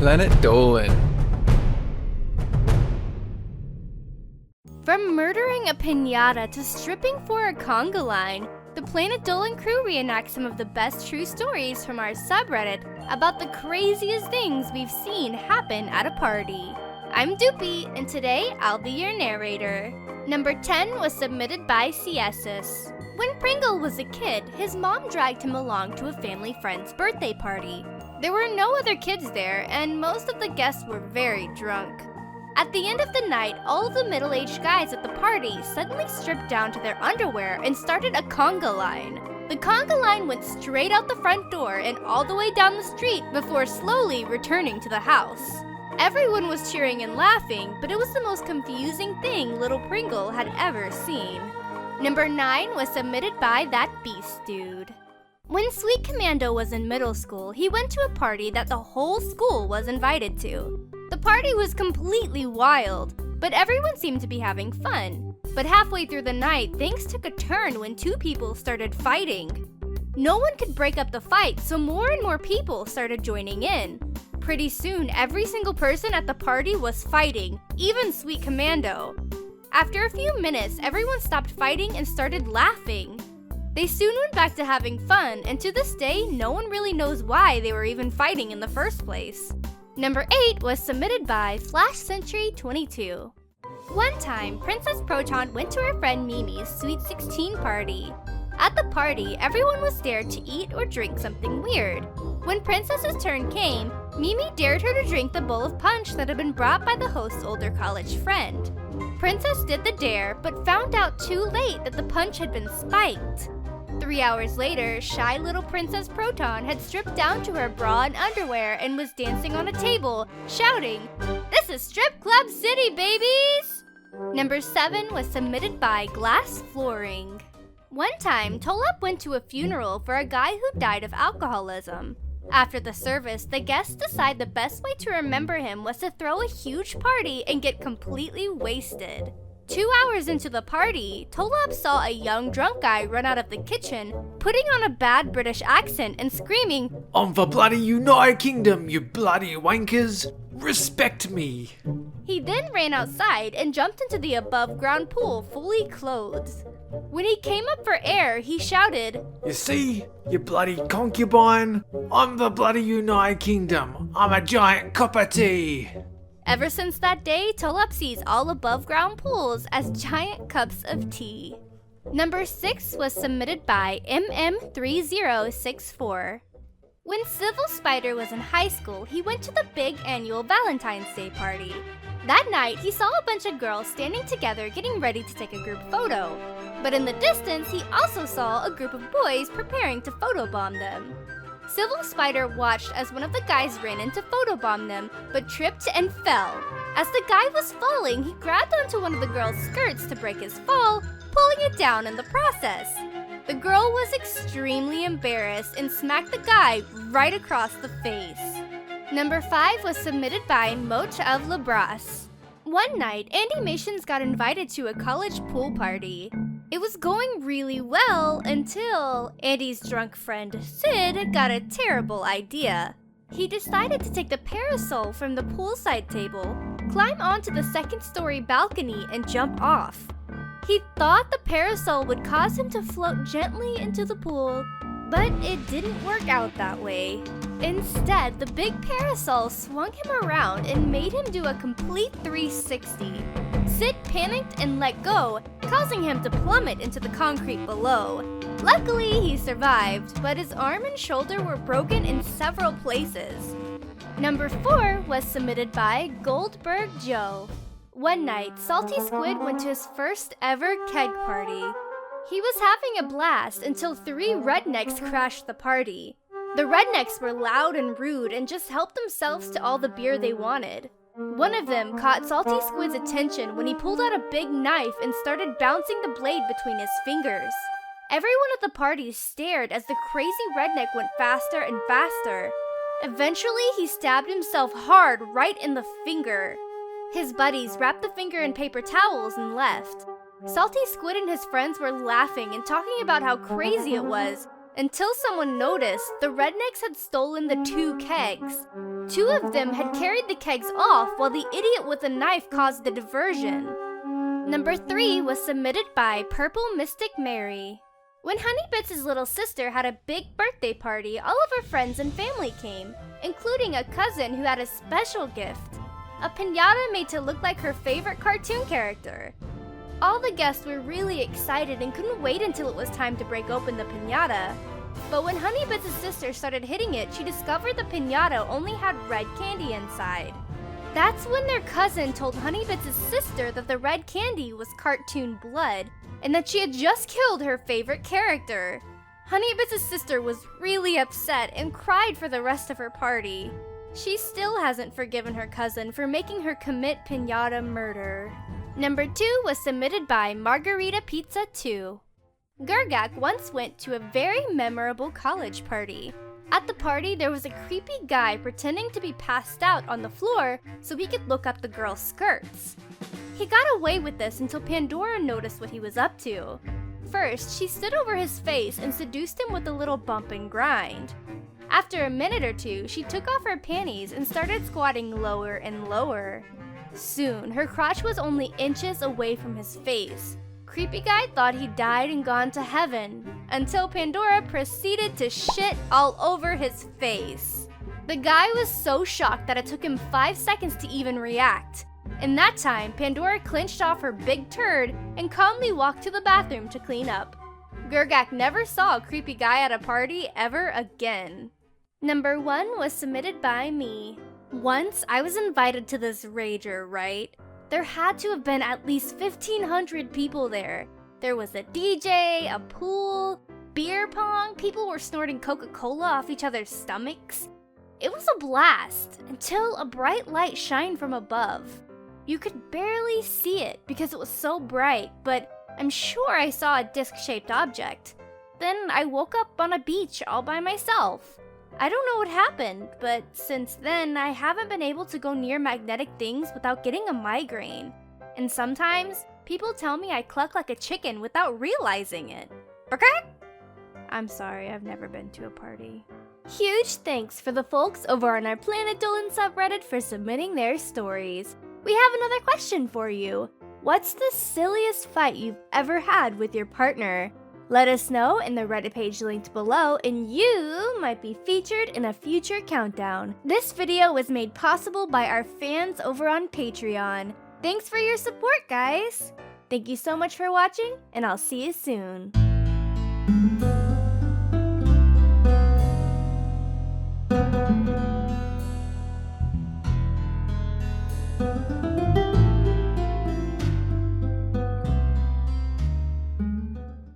Planet Dolan. From murdering a Piñata to stripping for a Conga line, the Planet Dolan crew reenacts some of the best true stories from our subreddit about the craziest things we've seen happen at a party. I'm Doopy, and today I'll be your narrator. Number 10 was submitted by Ciesus. When Pringle was a kid, his mom dragged him along to a family friend's birthday party. There were no other kids there, and most of the guests were very drunk. At the end of the night, all of the middle-aged guys at the party suddenly stripped down to their underwear and started a conga line. The conga line went straight out the front door and all the way down the street before slowly returning to the house. Everyone was cheering and laughing, but it was the most confusing thing little Pringle had ever seen. Number 9 was submitted by ThatBeastDude. When Sweet Commando was in middle school, he went to a party that the whole school was invited to. The party was completely wild, but everyone seemed to be having fun. But halfway through the night, things took a turn when two people started fighting. No one could break up the fight, so more and more people started joining in. Pretty soon, every single person at the party was fighting, even Sweet Commando. After a few minutes, everyone stopped fighting and started laughing. They soon went back to having fun, and to this day, no one really knows why they were even fighting in the first place. Number 8 was submitted by FlashCentury22. One time, Princess Proton went to her friend Mimi's Sweet 16 party. At the party, everyone was dared to eat or drink something weird. When Princess's turn came, Mimi dared her to drink the bowl of punch that had been brought by the host's older college friend. Princess did the dare, but found out too late that the punch had been spiked. 3 hours later, shy little Princess Proton had stripped down to her bra and underwear and was dancing on a table, shouting, "This is Strip Club City, babies!" Number 7 was submitted by GlassFlooring. One time, Tolop went to a funeral for a guy who died of alcoholism. After the service, the guests decided the best way to remember him was to throw a huge party and get completely wasted. 2 hours into the party, Tolop saw a young drunk guy run out of the kitchen, putting on a bad British accent and screaming, "I'm the bloody United Kingdom, you bloody wankers! Respect me!" He then ran outside and jumped into the above-ground pool fully clothed. When he came up for air, he shouted, "You see, you bloody concubine? I'm the bloody United Kingdom. I'm a giant cup of tea." Ever since that day, Tolop sees all above-ground pools as giant cups of tea. Number 6 was submitted by MM3064. When Civil Spider was in high school, he went to the big annual Valentine's Day party. That night, he saw a bunch of girls standing together getting ready to take a group photo. But in the distance, he also saw a group of boys preparing to photobomb them. Civil Spider watched as one of the guys ran in to photobomb them, but tripped and fell. As the guy was falling, he grabbed onto one of the girl's skirts to break his fall, pulling it down in the process. The girl was extremely embarrassed and smacked the guy right across the face. Number 5 was submitted by Mote-of-Lobross. One night, Animations got invited to a college pool party. It was going really well until Andy's drunk friend Sid got a terrible idea. He decided to take the Parasol from the poolside table, climb onto the second-story balcony, and jump off. He thought the Parasol would cause him to float gently into the pool, but it didn't work out that way. Instead, the big Parasol swung him around and made him do a complete 360. Sid panicked and let go, causing him to plummet into the concrete below. Luckily, he survived, but his arm and shoulder were broken in several places. Number 4 was submitted by GoldbergJoe. One night, Salty Squid went to his first ever keg party. He was having a blast until 3 rednecks crashed the party. The rednecks were loud and rude and just helped themselves to all the beer they wanted. One of them caught Salty Squid's attention when he pulled out a big knife and started bouncing the blade between his fingers. Everyone at the party stared as the crazy redneck went faster and faster. Eventually, he stabbed himself hard right in the finger. His buddies wrapped the finger in paper towels and left. Salty Squid and his friends were laughing and talking about how crazy it was, Until someone noticed, the Rednecks had stolen the 2 kegs. 2 of them had carried the kegs off while the idiot with the knife caused the diversion. Number 3 was submitted by PurpleMysticMarry. When Honeybits' little sister had a big birthday party, all of her friends and family came, including a cousin who had a special gift, a piñata made to look like her favorite cartoon character. All the guests were really excited and couldn't wait until it was time to break open the piñata. But when Honeybits' sister started hitting it, she discovered the piñata only had red candy inside. That's when their cousin told Honeybits' sister that the red candy was cartoon blood, and that she had just killed her favorite character. Honeybits' sister was really upset and cried for the rest of her party. She still hasn't forgiven her cousin for making her commit piñata murder. Number 2 was submitted by Margarita Pizza 2. Gergak once went to a very memorable college party. At the party, there was a creepy guy pretending to be passed out on the floor so he could look up the girls' skirts. He got away with this until Pandora noticed what he was up to. First, she stood over his face and seduced him with a little bump and grind. After a minute or two, she took off her panties and started squatting lower and lower. Soon, her crotch was only inches away from his face. Creepy guy thought he died and gone to heaven, until Pandora proceeded to shit all over his face. The guy was so shocked that it took him 5 seconds to even react. In that time, Pandora clinched off her big turd and calmly walked to the bathroom to clean up. Gergak never saw a creepy guy at a party ever again. Number 1 was submitted by me. Once, I was invited to this rager, right? There had to have been at least 1,500 people there. There was a DJ, a pool, beer pong, people were snorting Coca-Cola off each other's stomachs. It was a blast, until a bright light shined from above. You could barely see it because it was so bright, but I'm sure I saw a disc-shaped object. Then I woke up on a beach all by myself. I don't know what happened, but since then, I haven't been able to go near magnetic things without getting a migraine. And sometimes, people tell me I cluck like a chicken without realizing it. I'm sorry, I've never been to a party. Huge thanks for the folks over on our Planet Dolan subreddit for submitting their stories. We have another question for you. What's the silliest fight you've ever had with your partner? Let us know in the Reddit page linked below, and you might be featured in a future countdown. This video was made possible by our fans over on Patreon. Thanks for your support, guys! Thank you so much for watching, and I'll see you soon.